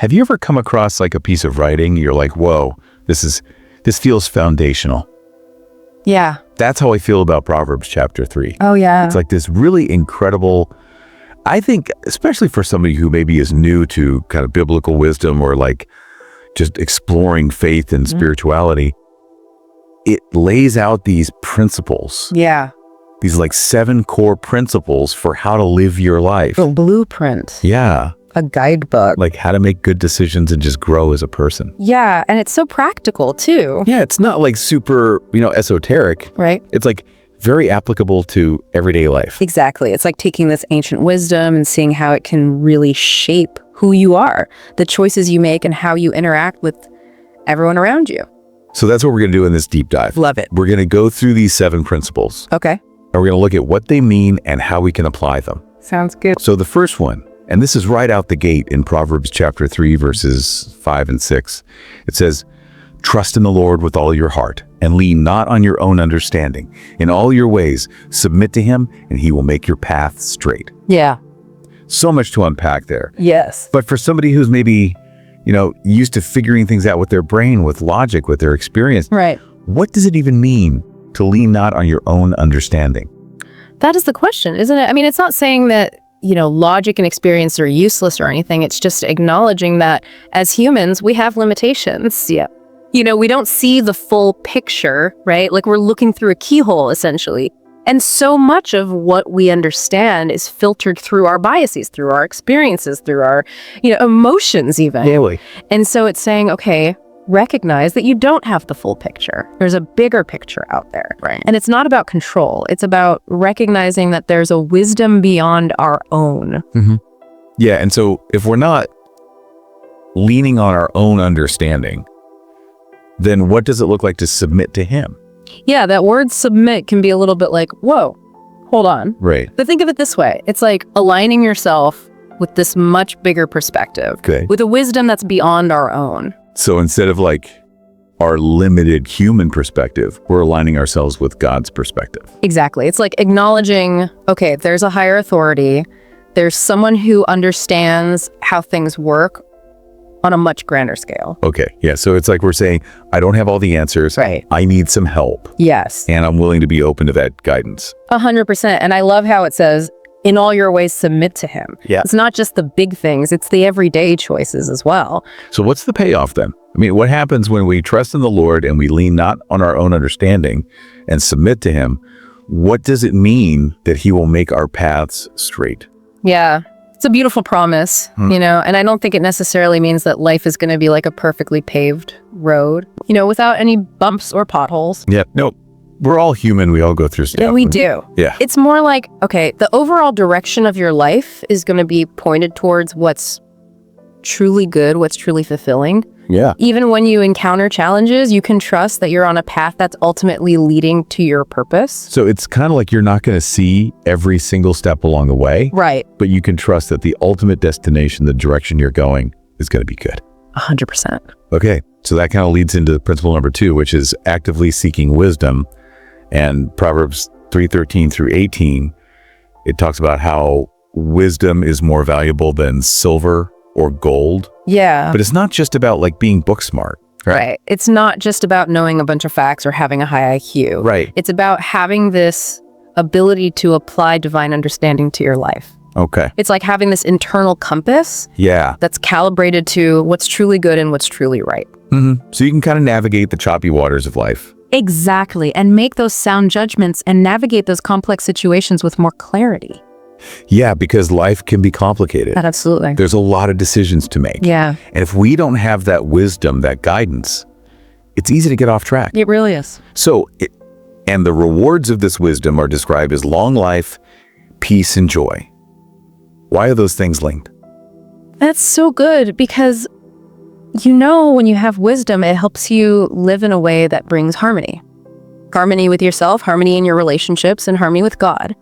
Have you ever come across like a piece of writing, you're like, whoa, this feels foundational? Yeah. That's how I feel about Proverbs chapter 3. Oh, yeah. It's like this really incredible, I think, especially for somebody who maybe is new to kind of biblical wisdom or like just exploring faith and spirituality, it lays out these principles. Yeah. These like 7 core principles for how to live your life. A blueprint. Yeah. A guidebook. Like how to make good decisions and just grow as a person. Yeah. And it's so practical too. Yeah. It's not like super, esoteric. Right. It's like very applicable to everyday life. Exactly. It's like taking this ancient wisdom and seeing how it can really shape who you are, the choices you make, and how you interact with everyone around you. So that's what we're going to do in this deep dive. Love it. We're going to go through these 7 principles. Okay. And we're going to look at what they mean and how we can apply them. Sounds good. So the first one, and this is right out the gate in Proverbs chapter 3, verses 5 and 6. It says, "Trust in the Lord with all your heart and lean not on your own understanding. In all your ways, submit to him and he will make your path straight." Yeah. So much to unpack there. Yes. But for somebody who's maybe, used to figuring things out with their brain, with logic, with their experience, Right. what does it even mean to lean not on your own understanding? That is the question, isn't it? I mean, it's not saying that, logic and experience are useless or anything. It's just acknowledging that as humans, we have limitations. Yeah. We don't see the full picture, right? Like we're looking through a keyhole, essentially. And so much of what we understand is filtered through our biases, through our experiences, through our, emotions even. Really? And so it's saying, okay, recognize that you don't have the full picture. There's a bigger picture out there. Right. And it's not about control. It's about recognizing that there's a wisdom beyond our own. Mm-hmm. Yeah. And so if we're not leaning on our own understanding, then what does it look like to submit to him? Yeah, that word submit can be a little bit like, whoa, hold on. Right. But think of it this way. It's like aligning yourself with this much bigger perspective. Okay. With a wisdom that's beyond our own. So instead of like our limited human perspective, we're aligning ourselves with God's perspective. Exactly. It's like acknowledging, okay, there's a higher authority. There's someone who understands how things work on a much grander scale. Okay. Yeah. So it's like we're saying, I don't have all the answers. Right. I need some help. Yes. And I'm willing to be open to that guidance. 100%. And I love how it says, in all your ways, submit to him. Yeah. It's not just the big things, it's the everyday choices as well. So what's the payoff then? I mean, what happens when we trust in the Lord and we lean not on our own understanding and submit to him? What does it mean that he will make our paths straight? Yeah. It's a beautiful promise, and I don't think it necessarily means that life is going to be like a perfectly paved road, without any bumps or potholes. Yeah. No, we're all human. We all go through stuff. Yeah, we do. Yeah. It's more like, okay, the overall direction of your life is going to be pointed towards what's truly good, what's truly fulfilling. Yeah. Even when you encounter challenges, you can trust that you're on a path that's ultimately leading to your purpose. So it's kind of like you're not going to see every single step along the way. Right. But you can trust that the ultimate destination, the direction you're going, is going to be good. 100%. Okay. So that kind of leads into principle number 2, which is actively seeking wisdom. And Proverbs 3:13 through 18, it talks about how wisdom is more valuable than silver or gold. Yeah. But it's not just about like being book smart. Right. It's not just about knowing a bunch of facts or having a high IQ. Right. It's about having this ability to apply divine understanding to your life. Okay. It's like having this internal compass Yeah. that's calibrated to what's truly good and what's truly right. Mm-hmm. So you can kind of navigate the choppy waters of life. Exactly. And make those sound judgments and navigate those complex situations with more clarity. Yeah, because life can be complicated. Absolutely. There's a lot of decisions to make. Yeah. And if we don't have that wisdom, that guidance, it's easy to get off track. It really is. And the rewards of this wisdom are described as long life, peace, and joy. Why are those things linked? That's so good because, when you have wisdom, it helps you live in a way that brings harmony. Harmony with yourself, harmony in your relationships, and harmony with God.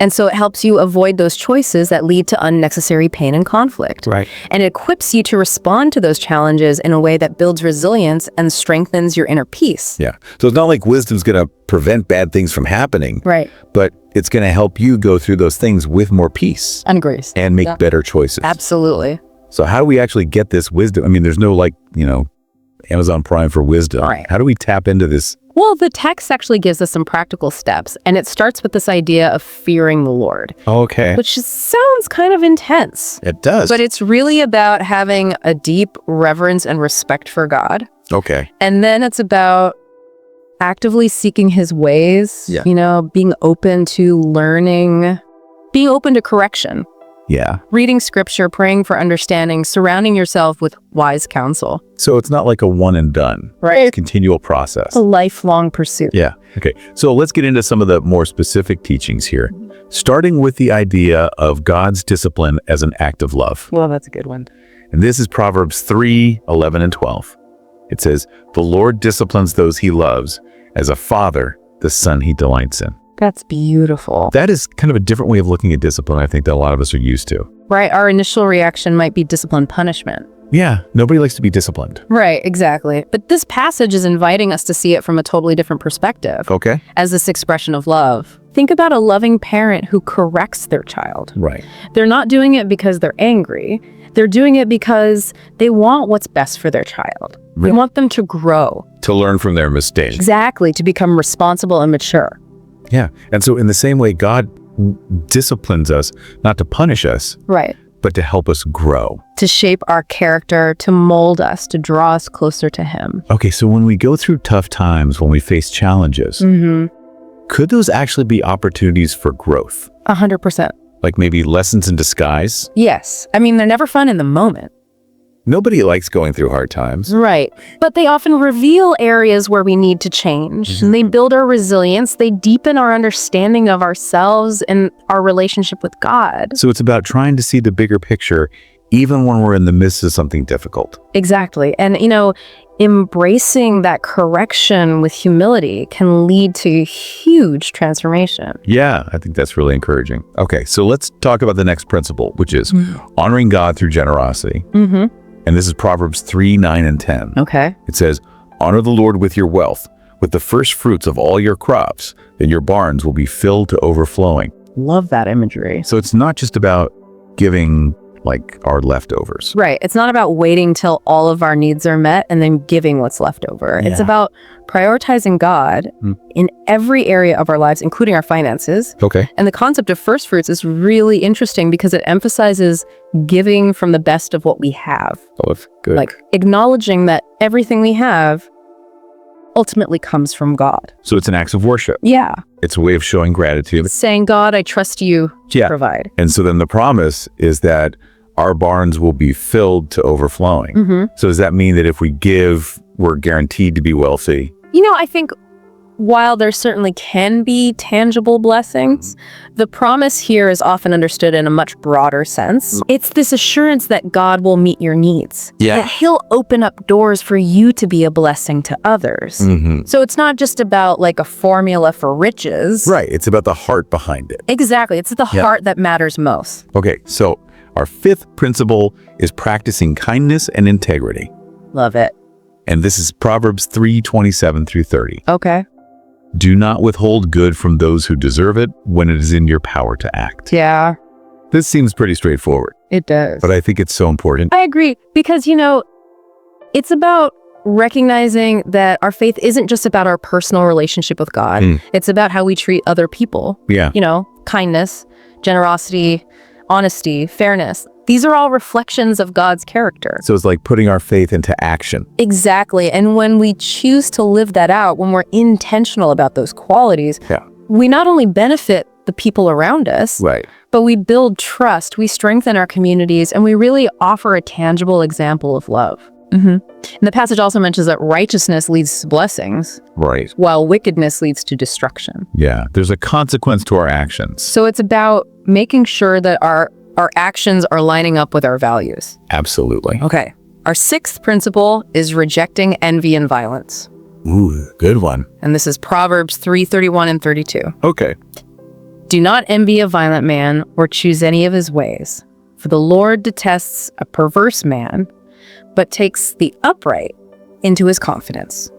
And so it helps you avoid those choices that lead to unnecessary pain and conflict. Right. And it equips you to respond to those challenges in a way that builds resilience and strengthens your inner peace. Yeah. So it's not like wisdom's going to prevent bad things from happening. Right. But it's going to help you go through those things with more peace. And grace. And make better choices. Absolutely. So how do we actually get this wisdom? I mean, there's no Amazon Prime for wisdom. Right. How do we tap into this? Well, the text actually gives us some practical steps, and it starts with this idea of fearing the Lord, Okay. which sounds kind of intense, It does. but it's really about having a deep reverence and respect for God. Okay. And then it's about actively seeking his ways, Yeah. Being open to learning, being open to correction, Yeah. reading scripture, praying for understanding, surrounding yourself with wise counsel. So it's not like a one and done. Right. It's a continual process. A lifelong pursuit. Yeah. Okay. So let's get into some of the more specific teachings here, starting with the idea of God's discipline as an act of love. Well, that's a good one. And this is Proverbs 3:11 and 12. It says, "The Lord disciplines those he loves, as a father, the son he delights in." That's beautiful. That is kind of a different way of looking at discipline, I think, that a lot of us are used to. Right. Our initial reaction might be discipline punishment. Yeah. Nobody likes to be disciplined. Right. Exactly. But this passage is inviting us to see it from a totally different perspective Okay. as this expression of love. Think about a loving parent who corrects their child. Right. They're not doing it because they're angry. They're doing it because they want what's best for their child. They Right. want them to grow. To learn from their mistakes. Exactly. To become responsible and mature. Yeah. And so in the same way, God disciplines us, not to punish us, Right. but to help us grow. To shape our character, to mold us, to draw us closer to him. Okay, so when we go through tough times, when we face challenges, could those actually be opportunities for growth? 100%. Like maybe lessons in disguise? Yes. I mean, they're never fun in the moment. Nobody likes going through hard times. Right. But they often reveal areas where we need to change. And they build our resilience. They deepen our understanding of ourselves and our relationship with God. So it's about trying to see the bigger picture, even when we're in the midst of something difficult. Exactly. And, embracing that correction with humility can lead to huge transformation. Yeah, I think that's really encouraging. Okay, so let's talk about the next principle, which is honoring God through generosity. And this is Proverbs 3:9 and 10. Okay. It says, "Honor the Lord with your wealth, with the first fruits of all your crops, then your barns will be filled to overflowing." Love that imagery. So it's not just about giving like our leftovers. Right. It's not about waiting till all of our needs are met and then giving what's left over. It's Yeah. about prioritizing God in every area of our lives, including our finances. Okay. And the concept of first fruits is really interesting because it emphasizes giving from the best of what we have. Oh, that's good. Like acknowledging that everything we have ultimately comes from God. So it's an act of worship. Yeah. It's a way of showing gratitude. Saying, God, I trust you to Yeah. provide. And so then the promise is that our barns will be filled to overflowing. So does that mean that if we give, we're guaranteed to be wealthy? I think while there certainly can be tangible blessings, the promise here is often understood in a much broader sense. It's this assurance that God will meet your needs. Yeah. That he'll open up doors for you to be a blessing to others. So it's not just about like a formula for riches. Right. It's about the heart behind it. Exactly. It's the heart that matters most. Okay. So our fifth principle is practicing kindness and integrity. Love it. And this is Proverbs 3:27 through 30. Okay. Do not withhold good from those who deserve it when it is in your power to act. Yeah, This seems pretty straightforward, it does. but I think it's so important. I agree because, it's about recognizing that our faith isn't just about our personal relationship with God. It's about how we treat other people. Yeah. Kindness, generosity, honesty, fairness. These are all reflections of God's character. So it's like putting our faith into action. Exactly. And when we choose to live that out, when we're intentional about those qualities, we not only benefit the people around us, Right. but we build trust, we strengthen our communities, and we really offer a tangible example of love. And the passage also mentions that righteousness leads to blessings, Right. while wickedness leads to destruction. Yeah. There's a consequence to our actions. So it's about making sure that our actions are lining up with our values. Absolutely. Okay. Our sixth principle is rejecting envy and violence. Ooh, good one. And this is Proverbs 3:31 and 32. Okay. Do not envy a violent man or choose any of his ways, for the Lord detests a perverse man, but takes the upright into his confidence.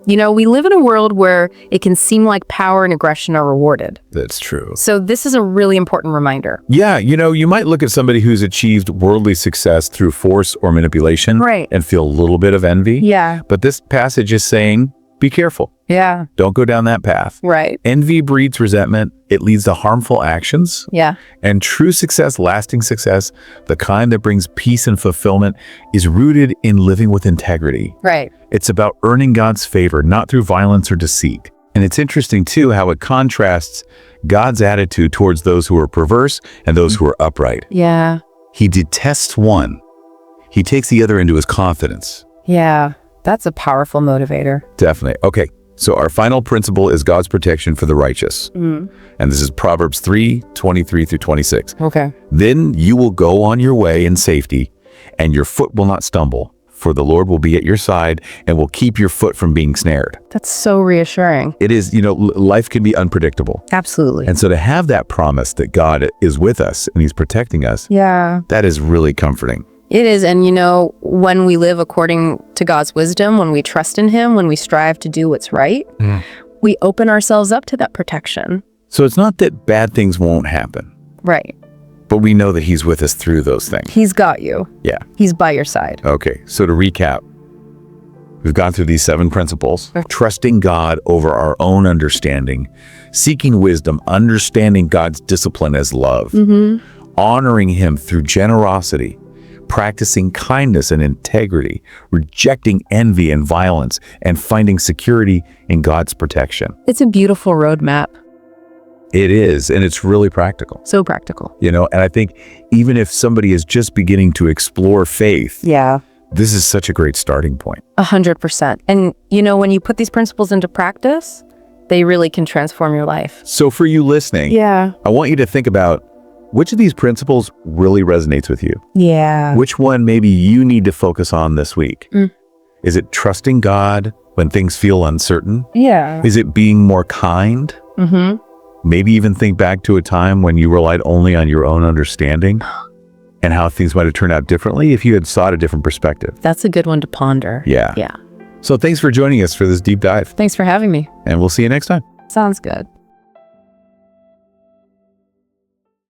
You know, we live in a world where it can seem like power and aggression are rewarded. That's true. So this is a really important reminder. Yeah, you might look at somebody who's achieved worldly success through force or manipulation Right. and feel a little bit of envy. Yeah. But this passage is saying, be careful. Yeah. Don't go down that path. Right. Envy breeds resentment. It leads to harmful actions. Yeah. And true success, lasting success, the kind that brings peace and fulfillment, is rooted in living with integrity. Right. It's about earning God's favor, not through violence or deceit. And it's interesting, too, how it contrasts God's attitude towards those who are perverse and those who are upright. Yeah. He detests one. He takes the other into his confidence. Yeah. That's a powerful motivator. Definitely. Okay, so our final principle is God's protection for the righteous. And this is Proverbs 3:23 through 26. Okay. Then you will go on your way in safety, and your foot will not stumble, for the Lord will be at your side and will keep your foot from being snared. That's so reassuring. It is, life can be unpredictable. Absolutely. And so to have that promise that God is with us and he's protecting us, Yeah. that is really comforting. It is. And when we live according to God's wisdom, when we trust in him, when we strive to do what's right, we open ourselves up to that protection. So it's not that bad things won't happen, Right. but we know that he's with us through those things. He's got you. Yeah. He's by your side. Okay, so to recap, we've gone through these 7 principles: trusting God over our own understanding, seeking wisdom, understanding God's discipline as love, honoring him through generosity, practicing kindness and integrity, rejecting envy and violence, and finding security in God's protection. It's a beautiful roadmap. It is, and it's really practical. So practical. And I think even if somebody is just beginning to explore faith, Yeah. this is such a great starting point. 100%. And when you put these principles into practice, they really can transform your life. So for you listening, Yeah. I want you to think about which of these principles really resonates with you. Yeah. Which one maybe you need to focus on this week? Is it trusting God when things feel uncertain? Yeah. Is it being more kind? Maybe even think back to a time when you relied only on your own understanding and how things might have turned out differently if you had sought a different perspective. That's a good one to ponder. Yeah. Yeah. So thanks for joining us for this deep dive, Thanks for having me. and we'll see you next time. Sounds good.